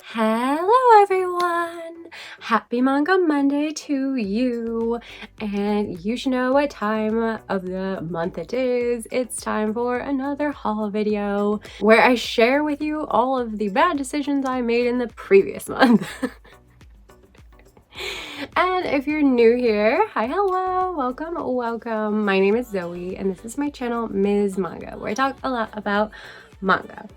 Hello everyone! Happy Manga Monday to you! And you should know what time of the month it is. It's time for another haul video where I share with you all of the bad decisions I made in the previous month. And if you're new here, hi, hello, welcome. My name is Zoe and this is my channel, Ms. Manga, where I talk a lot about manga.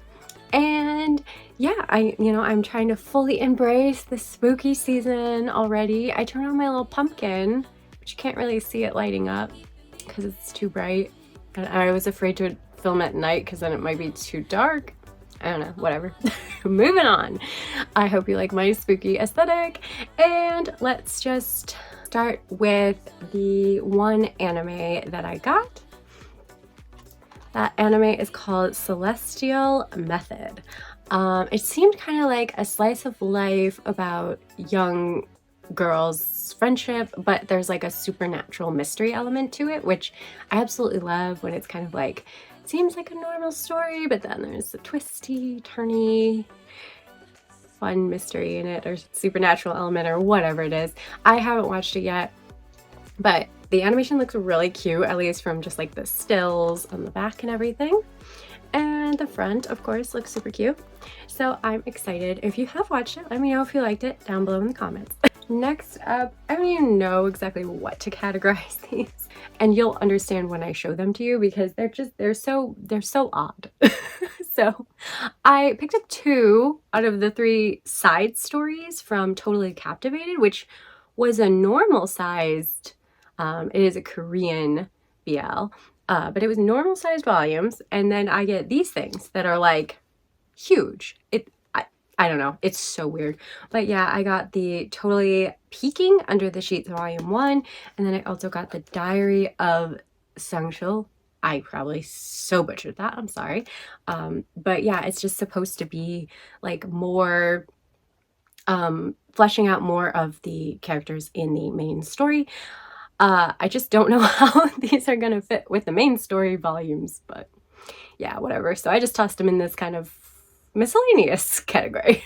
And yeah, I'm trying to fully embrace the spooky season already. I turned on my little pumpkin, but you can't really see it lighting up because it's too bright. And I was afraid to film at night because then it might be too dark. I don't know, whatever. Moving on. I hope you like my spooky aesthetic. And let's just start with the one anime that I got. That anime is called Celestial Method. It seemed kind of like a slice of life about young girls' friendship, but there's like a supernatural mystery element to it, which I absolutely love when it's kind of like, it seems like a normal story, but then there's a twisty, turny, fun mystery in it, or supernatural element, or whatever it is. I haven't watched it yet, but the animation looks really cute, at least from just like the stills on the back and everything. And the front, of course, looks super cute. So I'm excited. If you have watched it, let me know if you liked it down below in the comments. Next up, I don't even know exactly what to categorize these. And you'll understand when I show them to you because they're so odd. So I picked up 2 out of the 3 side stories from Totally Captivated, which was a normal sized, it is a Korean BL, but it was normal sized volumes. And then I get these things that are like huge. I don't know. It's so weird. But yeah, I got the Totally Peeking Under the Sheets volume 1. And then I also got the Diary of Sungshul. I probably so butchered that. I'm sorry. But yeah, it's just supposed to be like more fleshing out more of the characters in the main story. I just don't know how these are gonna fit with the main story volumes, but yeah, whatever. So I just tossed them in this kind of miscellaneous category.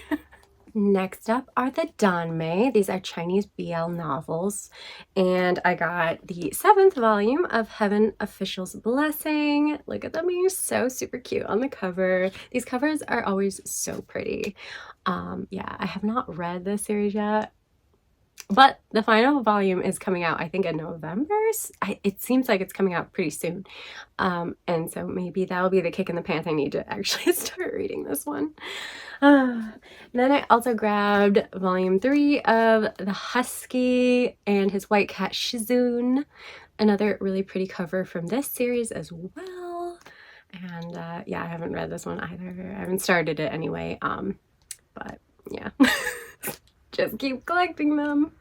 Next up are the Danmei. These are Chinese BL novels, and I got the 7th volume of Heaven Official's Blessing. Look at them being so super cute on the cover. These covers are always so pretty. Yeah, I have not read this series yet, but the final volume is coming out, I think, in November. It seems like it's coming out pretty soon. And so maybe that'll be the kick in the pants I need to actually start reading this one. Then I also grabbed volume 3 of The Husky and His White Cat Shizune. Another really pretty cover from this series as well. And yeah, I haven't read this one either. I haven't started it anyway. But yeah. Just keep collecting them.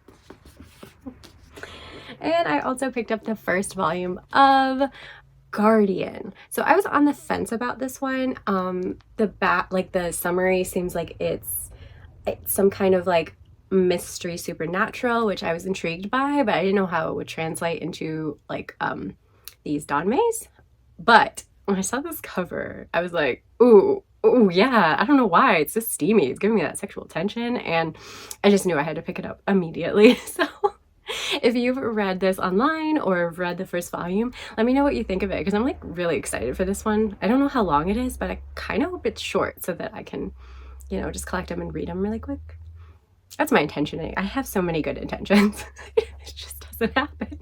And I also picked up the 1st volume of Guardian. So I was on the fence about this one. The summary seems like it's some kind of like mystery supernatural, which I was intrigued by, but I didn't know how it would translate into like these Danmeis. But when I saw this cover, I was like, ooh, yeah, I don't know why. It's just steamy. It's giving me that sexual tension, and I just knew I had to pick it up immediately. So if you've read this online or read the 1st volume, let me know what you think of it, because I'm like really excited for this one. I don't know how long it is, but I kind of hope it's short so that I can, just collect them and read them really quick. That's my intention. I have so many good intentions. It just doesn't happen.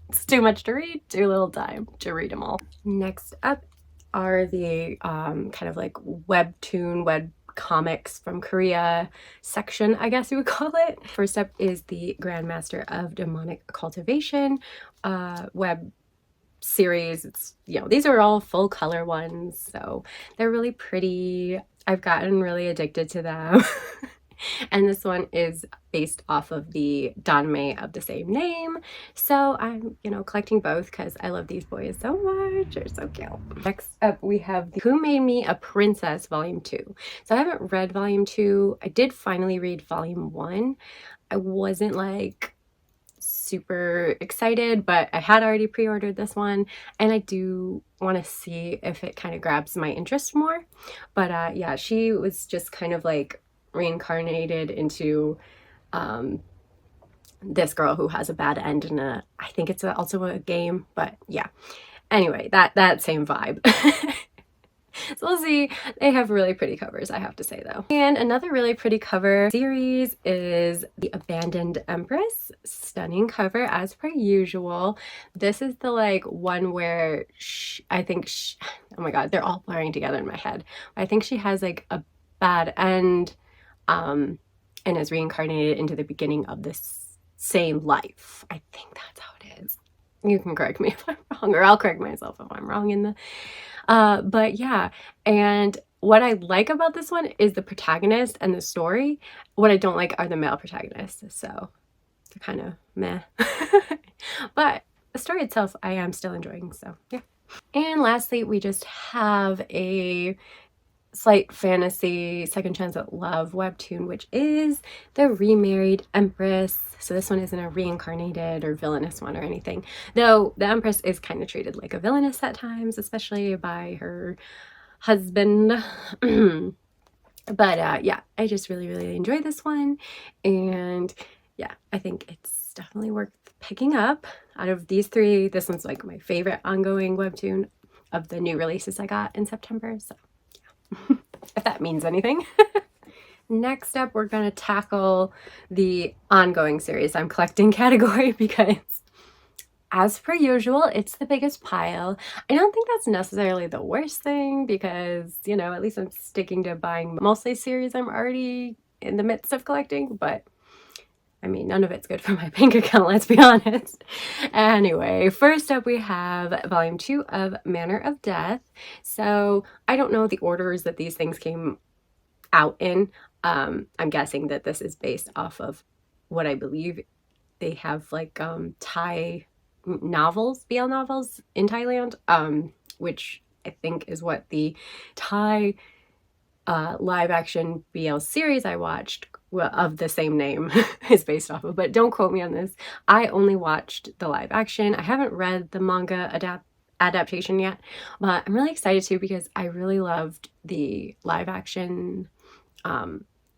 It's too much to read, too little time to read them all. Next up are the kind of like web comics from Korea section, I guess you would call it. First up is the Grandmaster of Demonic Cultivation web series. It's, these are all full color ones, so they're really pretty. I've gotten really addicted to them. And this one is based off of the Danmei of the same name. So I'm, collecting both because I love these boys so much. They're so cute. Next up, we have Who Made Me a Princess Volume 2. So I haven't read Volume 2. I did finally read Volume 1. I wasn't like super excited, but I had already pre-ordered this one, and I do want to see if it kind of grabs my interest more. But yeah, she was just kind of like reincarnated into this girl who has a bad end in I think it's also a game, but yeah. Anyway, that same vibe. So we'll see. They have really pretty covers, I have to say, though. And another really pretty cover series is The Abandoned Empress. Stunning cover as per usual. This is the like one where I think oh my god, they're all blurring together in my head. I think she has like a bad end and is reincarnated into the beginning of this same life. I think that's how it is. You can correct me if I'm wrong, or I'll correct myself if I'm wrong in the but yeah, and what I like about this one is the protagonist and the story. What I don't like are the male protagonists, so they're kind of meh. But the story itself I am still enjoying, so yeah. And lastly, we just have a slight fantasy second chance at love webtoon, which is The Remarried Empress. So this one isn't a reincarnated or villainous one or anything, though the Empress is kind of treated like a villainess at times, especially by her husband. But yeah, I just really enjoyed this one, and yeah, I think it's definitely worth picking up. Out of these three, this one's like my favorite ongoing webtoon of the new releases I got in September, so if that means anything. Next up, we're going to tackle the ongoing series I'm collecting category, because as per usual, it's the biggest pile. I don't think that's necessarily the worst thing, because, you know, at least I'm sticking to buying mostly series I'm already in the midst of collecting, but I mean, none of it's good for my bank account, let's be honest. Anyway, first up we have volume 2 of Manner of Death. So I don't know the orders that these things came out in. I'm guessing that this is based off of what I believe they have, like Thai novels, BL novels in Thailand, which I think is what the Thai live action BL series I watched of the same name is based off of, but don't quote me on this. I only watched the live action. I haven't read the manga adaptation yet, but I'm really excited to, because I really loved the live action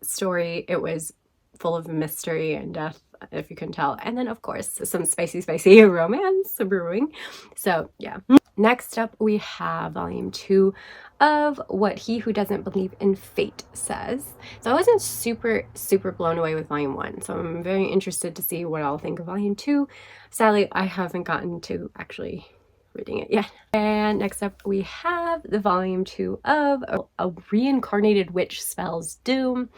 story. It was full of mystery and death, if you can tell, and then of course some spicy romance brewing. So yeah. Next up we have volume 2 of What He Who Doesn't Believe in Fate Says. So I wasn't super blown away with volume 1, so I'm very interested to see what I'll think of volume 2. Sadly, I haven't gotten to actually reading it yet. And next up we have the volume 2 of A Reincarnated Witch Spells Doom.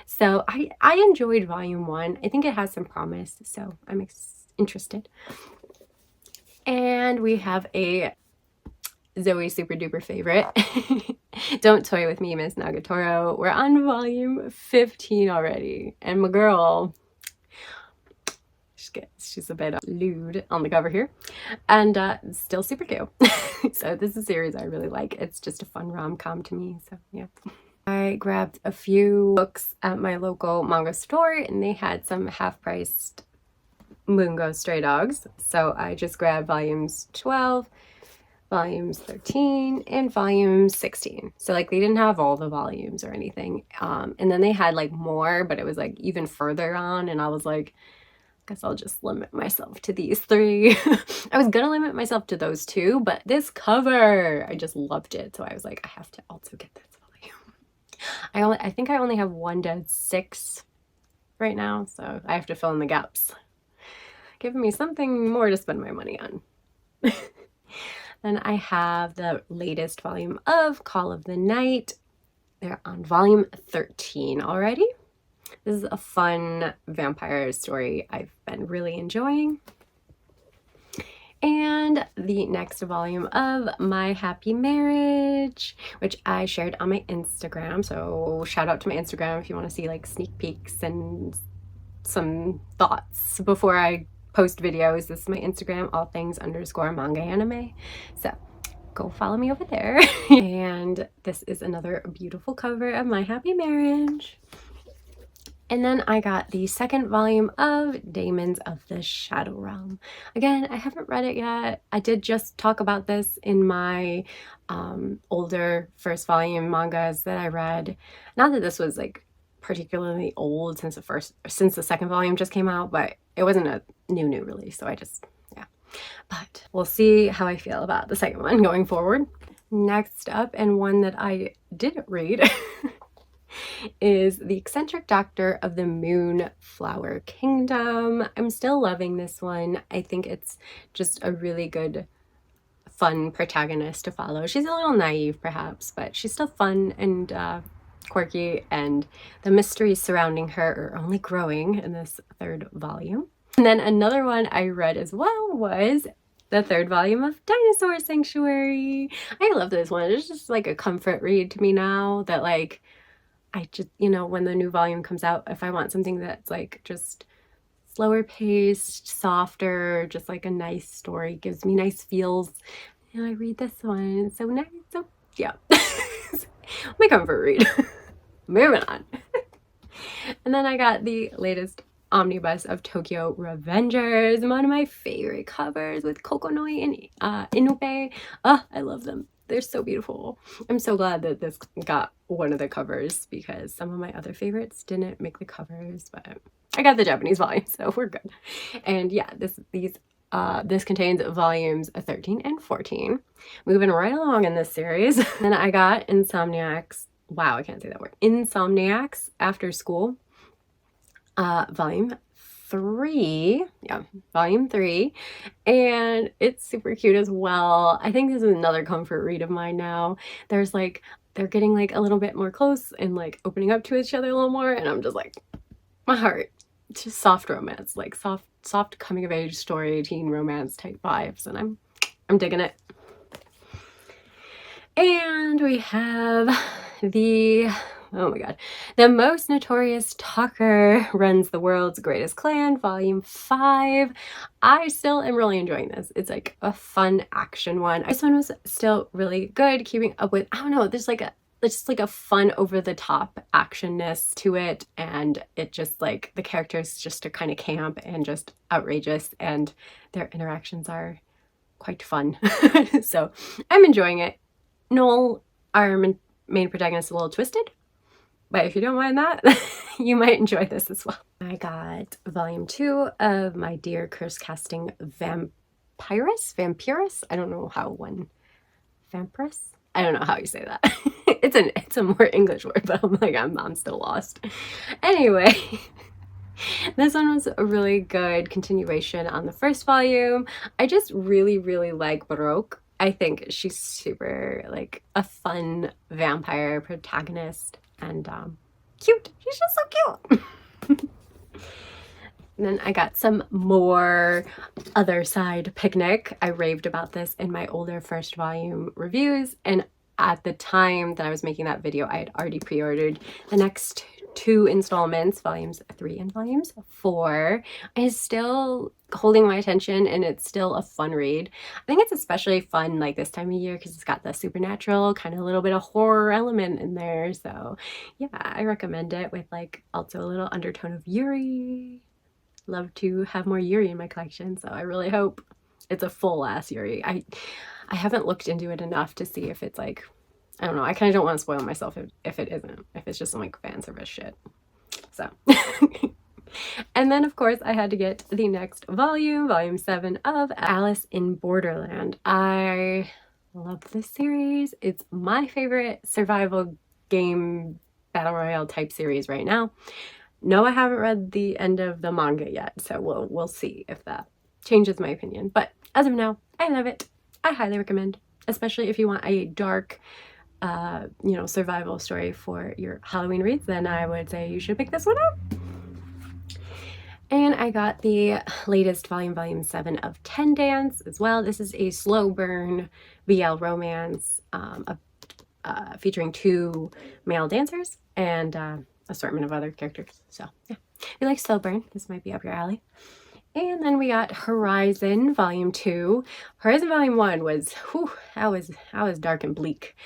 So I enjoyed volume 1. I think it has some promise, so I'm interested. And we have a Zoe super duper favorite, Don't Toy With Me, Miss Nagatoro. We're on volume 15 already, and my girl, she's a bit lewd on the cover here, and still super cute. So this is a series I really like. It's just a fun rom-com to me, so yeah. I grabbed a few books at my local manga store, and they had some half-priced Mungo Stray Dogs, so I just grabbed volumes 12, volumes 13, and volume 16. So like they didn't have all the volumes or anything, and then they had like more, but it was like even further on, and I was like, I guess I'll just limit myself to these 3. I was gonna limit myself to those 2, but this cover, I just loved it, so I was like, I have to also get this volume. I think I only have 1 to 6 right now, so I have to fill in the gaps, giving me something more to spend my money on. Then I have the latest volume of Call of the Night. They're on volume 13 already. This is a fun vampire story I've been really enjoying. And the next volume of My Happy Marriage, which I shared on my Instagram. So shout out to my Instagram if you want to see like sneak peeks and some thoughts before I post videos. This is my Instagram, allthings_manga anime. So go follow me over there. And this is another beautiful cover of My Happy Marriage. And then I got the second volume of Daemons of the Shadow Realm. Again, I haven't read it yet. I did just talk about this in my older first volume mangas that I read. Not that this was like particularly old since the second volume just came out, but it wasn't a new release, so I just, yeah. But we'll see how I feel about the second one going forward. Next up, and one that I didn't read, is The Eccentric Doctor of the Moonflower Kingdom. I'm still loving this one. I think it's just a really good, fun protagonist to follow. She's a little naive perhaps, but she's still fun and quirky, and the mysteries surrounding her are only growing in this third volume. And then another one I read as well was the third volume of Dinosaur Sanctuary. I love this one. It's just like a comfort read to me now, that like I just, you know, when the new volume comes out, if I want something that's like just slower paced, softer, just like a nice story, gives me nice feels, and I read this one. It's so nice. So yeah. My comfort read. Moving on. And then I got the latest omnibus of Tokyo Revengers, one of my favorite covers with Kokonoi and Inupe. Oh, I love them. They're so beautiful. I'm so glad that this got one of the covers, because some of my other favorites didn't make the covers, but I got the Japanese volume, so we're good. And yeah, this contains volumes 13 and 14. Moving right along in this series. Then I got Insomniacs. Wow, I can't say that word. Insomniacs After School. Volume 3. Yeah, volume 3. And it's super cute as well. I think this is another comfort read of mine now. There's like, they're getting like a little bit more close and like opening up to each other a little more. And I'm just like, my heart. It's just soft romance, like soft coming of age story, teen romance type vibes, and I'm digging it. And we have oh my god, The Most Notorious Talker Runs the World's Greatest Clan, volume 5. I still am really enjoying this. It's like a fun action one. This one was still really good, keeping up with, I don't know, there's like just like a fun over-the-top actionness to it, and it just like the characters just are kind of camp and just outrageous, and their interactions are quite fun. So I'm enjoying it. Noel, our main protagonist, is a little twisted, but if you don't mind that, you might enjoy this as well. I got volume 2 of My Dear Curse Casting Vampirus? I don't know how one... Vampirus? I don't know how you say that. It's a more English word, but I'm still lost. Anyway, this one was a really good continuation on the first volume. I just really like Baroque. I think she's super like a fun vampire protagonist, and cute. She's just so cute. And then I got some more Other Side Picnic. I raved about this in my older first volume reviews, and at the time that I was making that video, I had already pre-ordered the next 2 installments, volumes 3 and volumes 4. It's still holding my attention, and it's still a fun read. I think it's especially fun like this time of year because it's got the supernatural, kind of a little bit of horror element in there. So yeah, I recommend it, with like also a little undertone of Yuri. Love to have more Yuri in my collection, so I really hope it's a full ass Yuri. I haven't looked into it enough to see if it's like, I don't know, I kind of don't want to spoil myself if it isn't, if it's just some like fan service shit. So and then of course I had to get the next volume, volume 7 of Alice in Borderland. I love this series. It's my favorite survival game battle royale type series right now. No, I haven't read the end of the manga yet, so we'll see if that changes my opinion. But as of now, I love it. I highly recommend, especially if you want a dark, survival story for your Halloween reads, then I would say you should pick this one up. And I got the latest volume 7 of Ten Dance as well. This is a slow burn BL romance featuring 2 male dancers and assortment of other characters. So yeah, if you like slow burn, this might be up your alley. And then we got Horizon volume 2. Horizon volume 1 was, that was dark and bleak.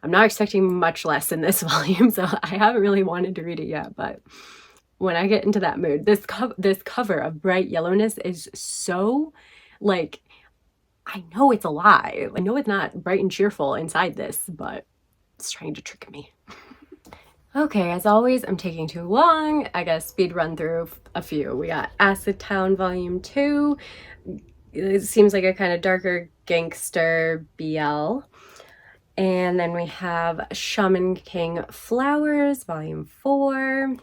I'm not expecting much less in this volume, so I haven't really wanted to read it yet, but when I get into that mood. This cover of Bright Yellowness is so, like, I know it's a lie. I know it's not bright and cheerful inside this, but it's trying to trick me. Okay, as always, I'm taking too long. I gotta speed run through a few. We got Acid Town Volume 2. It seems like a kind of darker gangster BL. And then we have Shaman King Flowers, Volume 4.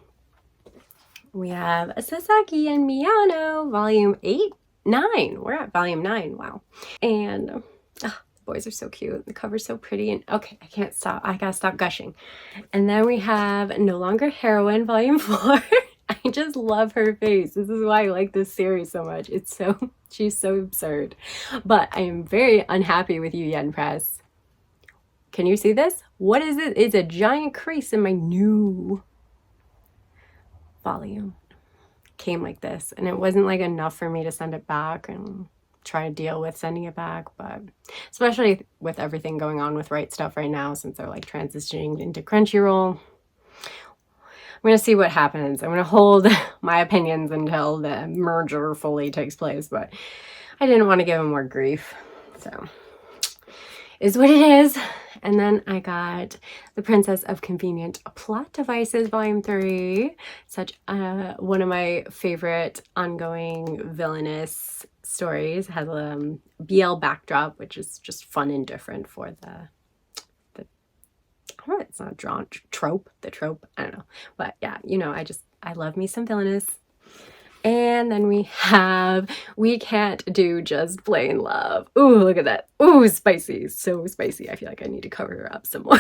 We have Sasaki and Miyano, Volume 8, 9. We're at Volume 9, wow. And the boys are so cute. The cover's so pretty. And okay, I can't stop. I gotta stop gushing. And then we have No Longer Heroine, Volume 4. I just love her face. This is why I like this series so much. She's so absurd. But I am very unhappy with Yu Yen Press. Can you see this? What is it? It's a giant crease in my new volume. Came like this, and it wasn't like enough for me to send it back and try to deal with sending it back, but especially with everything going on with Right Stuff right now, since they're like transitioning into Crunchyroll. I'm gonna see what happens. I'm gonna hold my opinions until the merger fully takes place, but I didn't want to give him more grief, so is what it is. And then I got The Princess of Convenient Plot Devices, Volume 3. Such one of my favorite ongoing villainous stories. It has a BL backdrop, which is just fun and different for the I don't know, it's not drawn trope, the trope, I don't know. But yeah, you know, I love me some villainous. And then we have We Can't Do Just Plain Love. Ooh, look at that. Ooh, spicy. So spicy. I feel like I need to cover her up some more.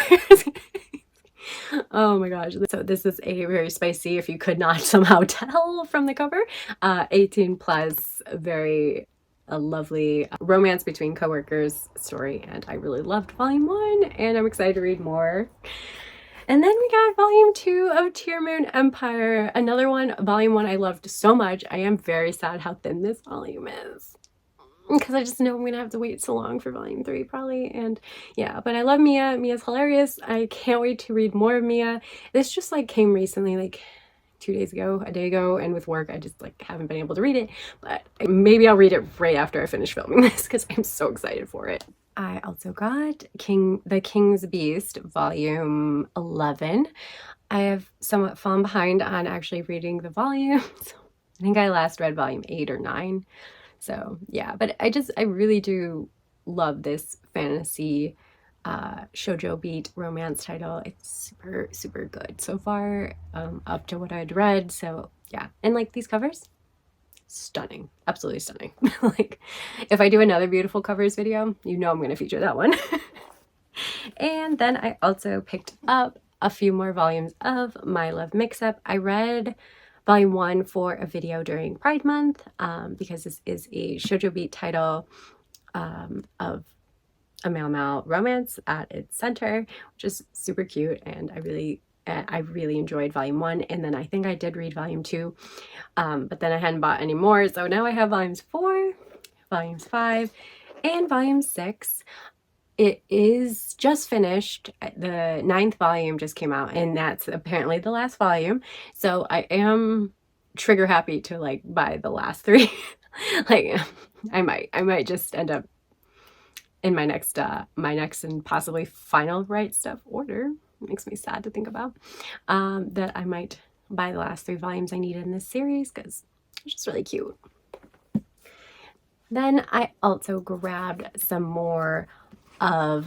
Oh my gosh. So this is a very spicy, if you could not somehow tell from the cover, 18 plus, very a lovely romance between coworkers story. And I really loved Volume 1 and I'm excited to read more. And then we got Volume 2 of Tear Moon Empire. Another one, Volume 1 I loved so much. I am very sad how thin this volume is, because I just know I'm going to have to wait so long for Volume 3 probably. And yeah, but I love Mia. Mia's hilarious. I can't wait to read more of Mia. This just like came recently, like 2 days ago, a day ago, and with work I just like haven't been able to read it. But maybe I'll read it right after I finish filming this, because I'm so excited for it. I also got The King's Beast, Volume 11. I have somewhat fallen behind on actually reading the volumes. I think I last read Volume 8 or 9. So yeah, but I really do love this fantasy shoujo beat romance title. It's super, super good so far, up to what I'd read. So yeah, and like these covers, stunning, absolutely stunning. Like if I do another beautiful covers video, you know I'm going to feature that one. And then I also picked up a few more volumes of My Love Mix-Up. I read Volume 1 for a video during Pride Month, because this is a shoujo beat title of a male romance at its center, which is super cute, and I really enjoyed Volume 1. And then I think I did read Volume 2, but then I hadn't bought any more, so now I have Volumes 4, Volumes 5, and Volume 6. It is just finished. The 9th volume just came out, and that's apparently the last volume, so I am trigger happy to like buy the last 3. Like I might just end up in my next and possibly final Right Stuff order. It makes me sad to think about that I might buy the last 3 volumes I need in this series, because it's just really cute. Then I also grabbed some more of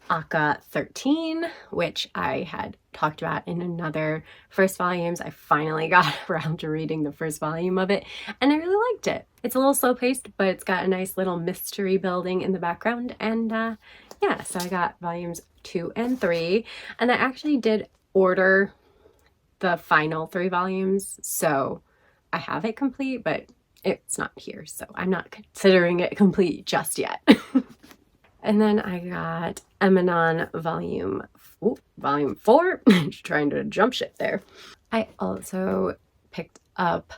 Aka 13, which I had talked about in another first volumes. I finally got around to reading the first volume of it, and I really liked it. It's a little slow paced, but it's got a nice little mystery building in the background. And yeah, so I got volumes 2 and 3, and I actually did order the final 3 volumes, so I have it complete, but it's not here, so I'm not considering it complete just yet. And then I got Emanon Volume 4, trying to jump ship there. I also picked up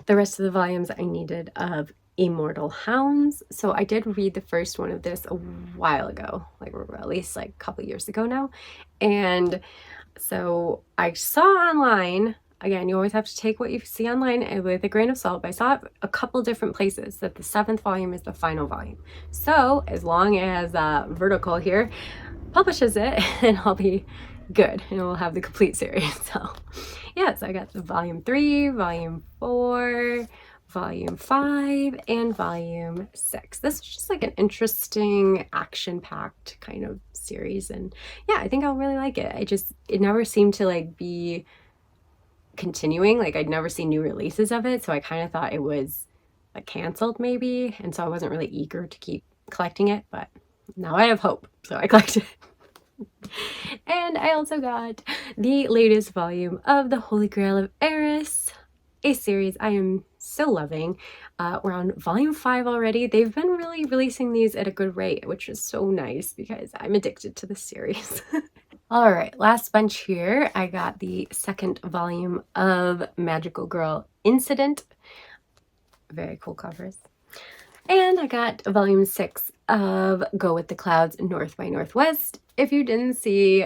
the rest of the volumes I needed of Immortal Hounds. So I did read the first one of this a while ago, like at least like a couple years ago now. And so I saw online again, you always have to take what you see online with a grain of salt, but I saw it a couple different places that the 7th volume is the final volume. So as long as Vertical here publishes it, then I'll be good and we'll have the complete series. So yeah, so I got the volume 3, volume 4, volume 5, and volume 6. This is just like an interesting action-packed kind of series, and yeah, I think I'll really like it. It never seemed to like be continuing, like I'd never seen new releases of it, so I kind of thought it was like canceled maybe, and so I wasn't really eager to keep collecting it, but now I have hope, so I collected it. And I also got the latest volume of The Holy Grail of Eris, a series I am so loving. We're on volume 5 already. They've been really releasing these at a good rate, which is so nice because I'm addicted to this series. All right, last bunch here. I got the 2nd volume of Magical Girl Incident. Very cool covers. And I got volume 6 of Go With The Clouds North by Northwest. If you didn't see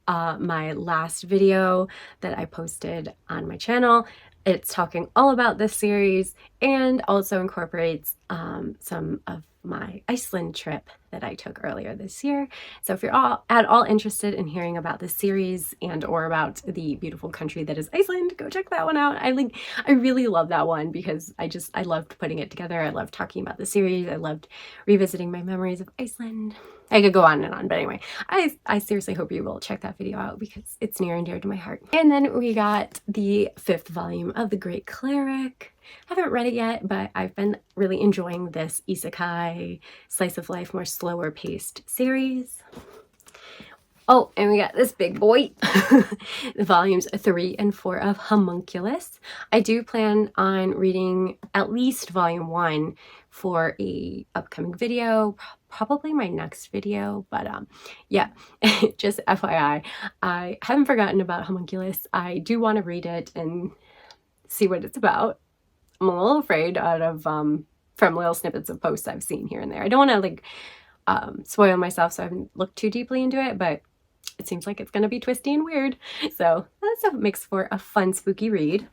my last video that I posted on my channel, it's talking all about this series and also incorporates some of my Iceland trip that I took earlier this year. So if you're at all interested in hearing about this series and or about the beautiful country that is Iceland, go check that one out. I really love that one because I loved putting it together. I loved talking about the series. I loved revisiting my memories of Iceland. I could go on and on, but anyway, I seriously hope you will check that video out because it's near and dear to my heart. And then we got the 5th volume of The Great Cleric. Haven't read it yet, but I've been really enjoying this isekai, slice of life, more slower paced series. Oh, and we got this big boy, the volumes 3 and 4 of Homunculus. I do plan on reading at least volume 1 for a upcoming video, probably my next video, but yeah, just FYI, I haven't forgotten about Homunculus. I do want to read it and see what it's about. I'm a little afraid out of from little snippets of posts I've seen here and there. I don't want to like spoil myself, so I haven't looked too deeply into it, but it seems like it's going to be twisty and weird. So that's what makes for a fun, spooky read.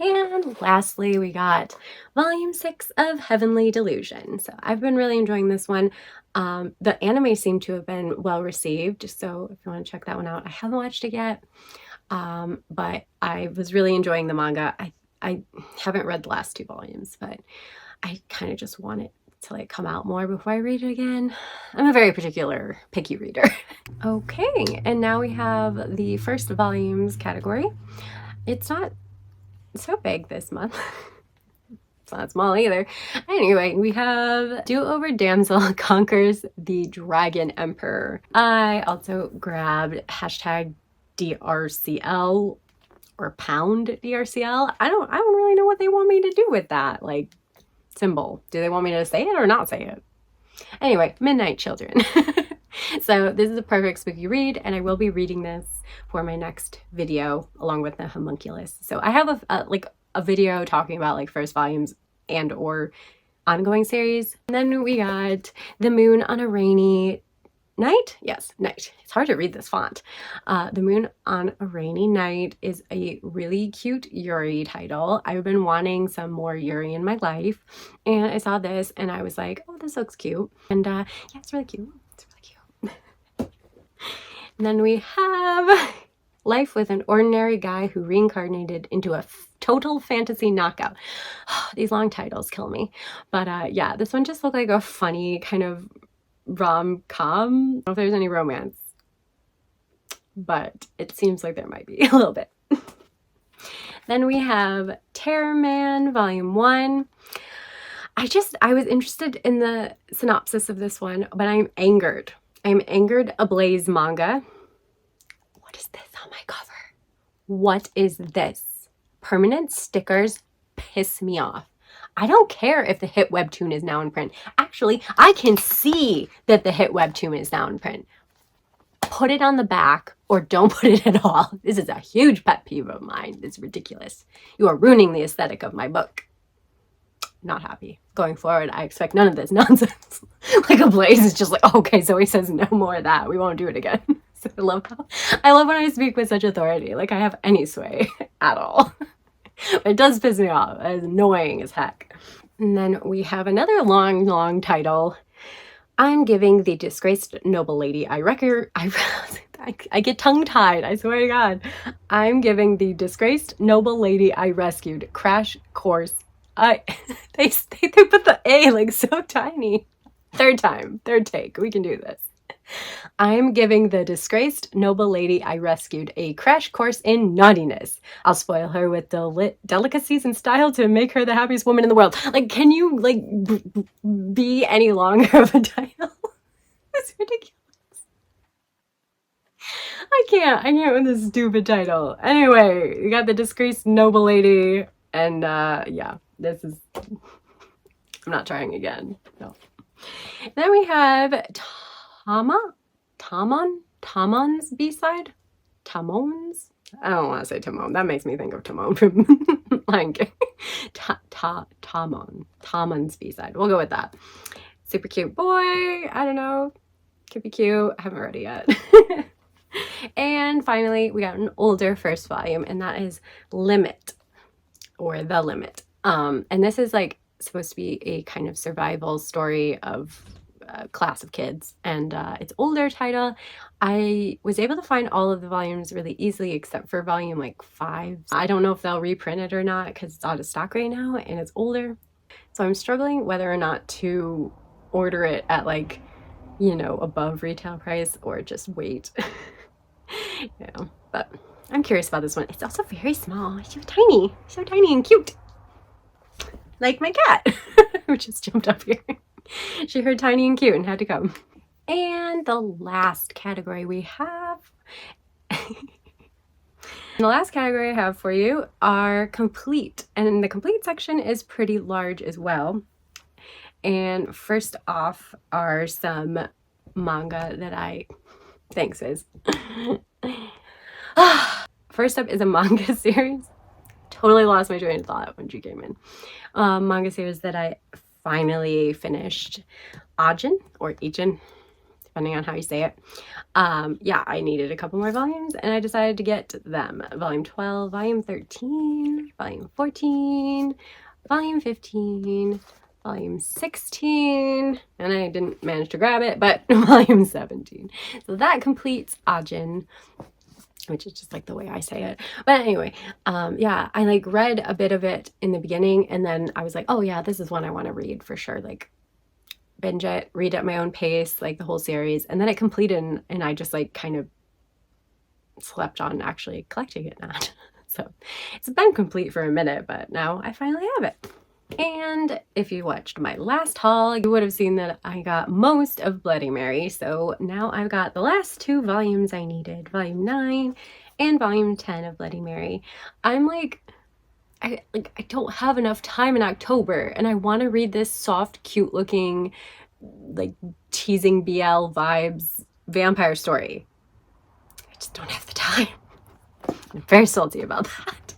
And lastly, we got volume 6 of Heavenly Delusion. So I've been really enjoying this one. The anime seemed to have been well received, so if you want to check that one out, I haven't watched it yet. But I was really enjoying the manga. I haven't read the last 2 volumes, but I kind of just want it to like come out more before I read it again. I'm a very picky reader. Okay, and now we have the first volumes category. It's not so big this month. It's not small either. Anyway, we have Do-Over Damsel Conquers the Dragon Emperor. I also grabbed hashtag DRCL or pound DRCL. I don't really know what they want me to do with that like symbol. Do they want me to say it or not say it? Anyway, Midnight Children. So this is a perfect spooky read, and I will be reading this for my next video along with the Homunculus. So I have a video talking about like first volumes and or ongoing series. And then we got The Moon on a Rainy Night? Yes, night. It's hard to read this font. The Moon on a Rainy Night is a really cute Yuri title. I've been wanting some more Yuri in my life, and I saw this and I was like, oh, this looks cute. And yeah, it's really cute. It's really cute. And then we have Life with an Ordinary Guy Who Reincarnated into a Total Fantasy Knockout. These long titles kill me. But yeah, this one just looked like a funny kind of rom-com. I don't know if there's any romance, but it seems like there might be a little bit. Then we have Terror Man Volume 1. I was interested in the synopsis of this one, but I'm angered. I'm angered ablaze manga. What is this on my cover? What is this? Permanent stickers piss me off. I don't care if the hit webtoon is now in print. Actually, I can see that the hit webtoon is now in print. Put it on the back or don't put it at all. This is a huge pet peeve of mine. It's ridiculous. You are ruining the aesthetic of my book. Not happy. Going forward, I expect none of this nonsense. Like Ablaze is just like, oh, okay, so he says no more of that. We won't do it again. So I love when I speak with such authority, like I have any sway at all. It does piss me off. It's annoying as heck. And then we have another long title. I'm giving the disgraced noble lady I get tongue-tied, I swear to God. I'm giving the disgraced noble lady I rescued crash course. They put the A like so tiny. Third take, we can do this. I'm giving the disgraced noble lady I rescued a crash course in naughtiness. I'll spoil her with delicacies and style to make her the happiest woman in the world. Like, can you like be any longer of a title? It's ridiculous. I can't with this stupid title. Anyway, you got the disgraced noble lady, and yeah, this is. I'm not trying again. No. And then we have Tamon's B-side? Tamon's? I don't want to say Timon. That makes me think of Timon from Lion King. Tamon's B-side. We'll go with that. Super cute boy. I don't know. Could be cute. I haven't read it yet. And finally, we got an older first volume, and that is Limit, or The Limit. And this is like supposed to be a kind of survival story of a class of kids, and it's older title. I was able to find all of the volumes really easily except for volume like 5. I don't know if they'll reprint it or not because it's out of stock right now and it's older. So I'm struggling whether or not to order it at like, you know, above retail price or just wait. Yeah, but I'm curious about this one. It's also very small. So tiny and cute. Like my cat, who just jumped up here. She heard tiny and cute and had to come. And the last category we have, the last category I have for you are complete. And the complete section is pretty large as well. And first off are some manga that thanks, Iz. First up is a manga series. Totally lost my train of thought when she came in. Manga series that I finally finished. Ajin, or Ichin, depending on how you say it. Yeah, I needed a couple more volumes and I decided to get them. Volume 12, Volume 13, Volume 14, Volume 15, Volume 16, and I didn't manage to grab it, but Volume 17. So that completes Ajin, which is just like the way I say it. But anyway, yeah, I like read a bit of it in the beginning and then I was like, oh yeah, this is one I want to read for sure. Like binge it, read at my own pace, like the whole series. And then it completed and I just like kind of slept on actually collecting it now. So it's been complete for a minute, but now I finally have it. And if you watched my last haul, you would have seen that I got most of Bloody Mary. So now I've got the last 2 volumes I needed, Volume 9 and Volume 10 of Bloody Mary. I'm like, I don't have enough time in October and I want to read this soft, cute looking, like teasing BL vibes vampire story. I just don't have the time. I'm very salty about that.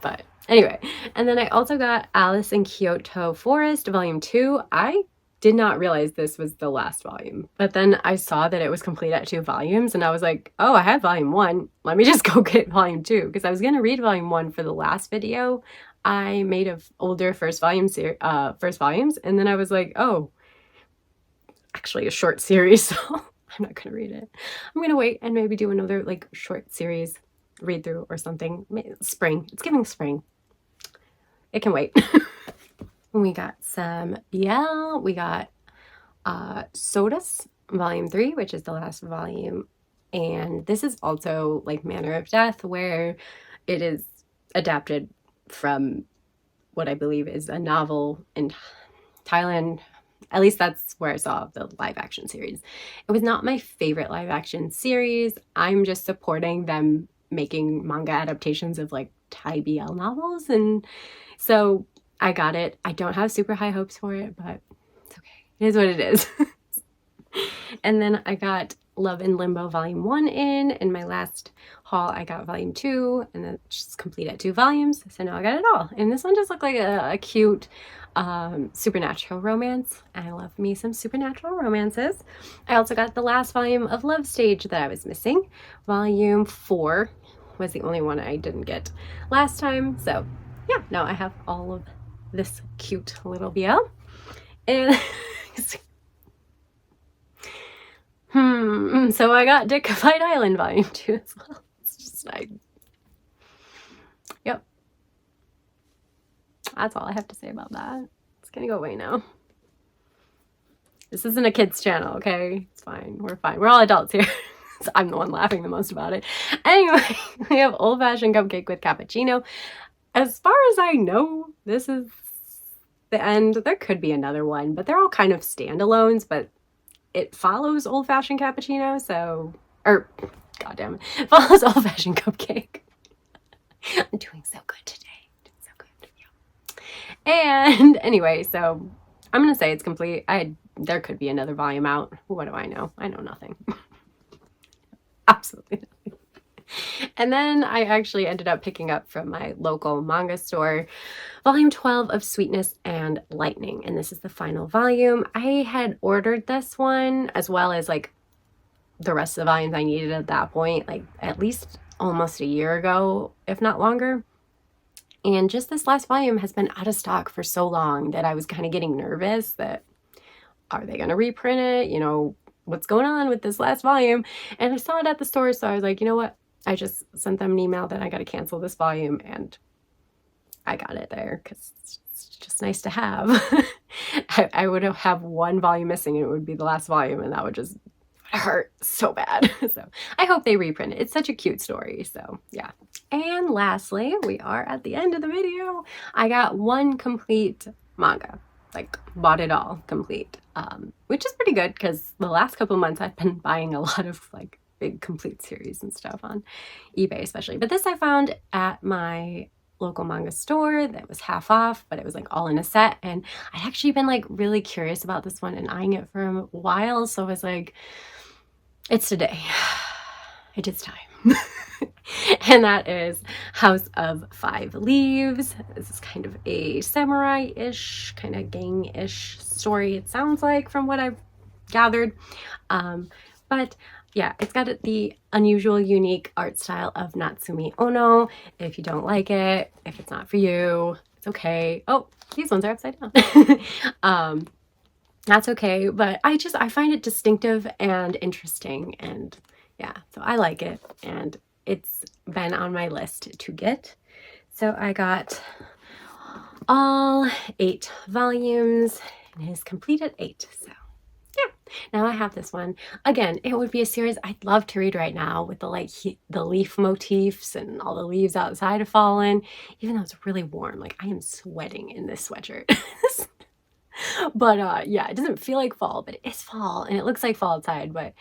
But anyway, and then I also got Alice in Kyoto Forest, Volume 2. I did not realize this was the last volume, but then I saw that it was complete at 2 volumes and I was like, oh, I have Volume 1. Let me just go get Volume 2 because I was going to read Volume 1 for the last video I made of older first volumes, and then I was like, oh, actually a short series, so I'm not going to read it. I'm going to wait and maybe do another like short series read through or something. Spring. It's giving spring. It can wait. We got some BL. We got Sodas, Volume 3, which is the last volume. And this is also like Manner of Death, where it is adapted from what I believe is a novel in Thailand. At least that's where I saw the live action series. It was not my favorite live action series. I'm just supporting them making manga adaptations of like Thai BL novels, and so I got it. I don't have super high hopes for it, but it's okay. It is what it is. And then I got Love in Limbo Volume 1 in my last haul I got Volume 2, and then just complete at 2 volumes, so now I got it all. And this one just looked like a cute supernatural romance. I love me some supernatural romances. I also got the last volume of Love Stage that I was missing. Volume 4 was the only one I didn't get last time, so yeah, now I have all of this cute little BL. And so I got Dickified Island Volume 2 as well. It's just yep. That's all I have to say about that. It's gonna go away now. This isn't a kid's channel, okay? It's fine. We're fine. We're all adults here. I'm the one laughing the most about it. Anyway, we have Old Fashioned Cupcake with Cappuccino. As far as I know, this is the end. There could be another one, but they're all kind of standalones, but it follows Old Fashioned Cappuccino, so, or, goddamn it follows Old Fashioned Cupcake. I'm doing so good today. Doing so good, yeah. And anyway, so I'm gonna say it's complete. There could be another volume out. What do I know? I know nothing. Absolutely nothing. And then I actually ended up picking up from my local manga store Volume 12 of Sweetness and Lightning, and this is the final volume. I had ordered this one as well as like the rest of the volumes I needed at that point, like at least almost a year ago, if not longer. And just this last volume has been out of stock for so long that I was kind of getting nervous that, are they going to reprint it? You know, what's going on with this last volume? And I saw it at the store, so I was like, you know what? I just sent them an email that I got to cancel this volume, and I got it there because it's just nice to have. I would have one volume missing and it would be the last volume, and that would just hurt so bad. So I hope they reprint it. It's such a cute story, so yeah. And lastly, we are at the end of the video. I got one complete manga, like bought it all complete, which is pretty good because the last couple months I've been buying a lot of like big complete series and stuff on eBay especially. But this I found at my local manga store that was half off, but it was like all in a set, and I'd actually been like really curious about this one and eyeing it for a while, so I was like, it's today. It is time. And that is House of Five Leaves. This is kind of a samurai-ish, kind of gang-ish story, it sounds like, from what I've gathered. But yeah, it's got the unusual, unique art style of Natsumi Ono. If you don't like it, if it's not for you, it's okay. Oh, these ones are upside down. That's okay, but I find it distinctive and interesting, and yeah, so I like it, and it's been on my list to get. So I got all 8 volumes, and it is complete at 8, so yeah, now I have this one. Again, it would be a series I'd love to read right now with the the leaf motifs and all the leaves outside have fallen, even though it's really warm. Like, I am sweating in this sweatshirt. But yeah, it doesn't feel like fall, but it is fall, and it looks like fall outside. But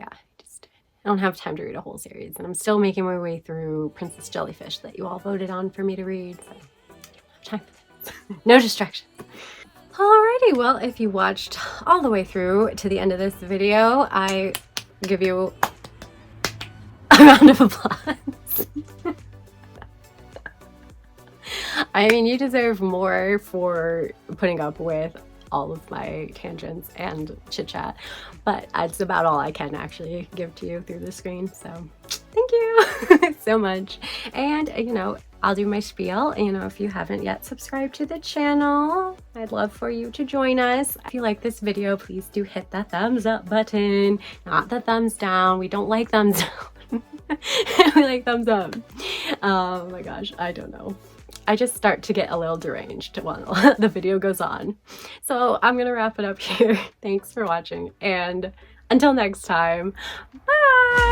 yeah, I don't have time to read a whole series, and I'm still making my way through Princess Jellyfish that you all voted on for me to read, so I don't have time for that. No distractions. Alrighty, well, if you watched all the way through to the end of this video, I give you a round of applause. I mean, you deserve more for putting up with all of my tangents and chit chat, but that's about all I can actually give to you through the screen, so thank you so much. And you know, I'll do my spiel. You know, if you haven't yet subscribed to the channel, I'd love for you to join us. If you like this video, please do hit the thumbs up button, not the thumbs down. We don't like thumbs down. We like thumbs up. Oh my gosh, I don't know. I just start to get a little deranged while the video goes on. So I'm gonna wrap it up here. Thanks for watching, and until next time, bye!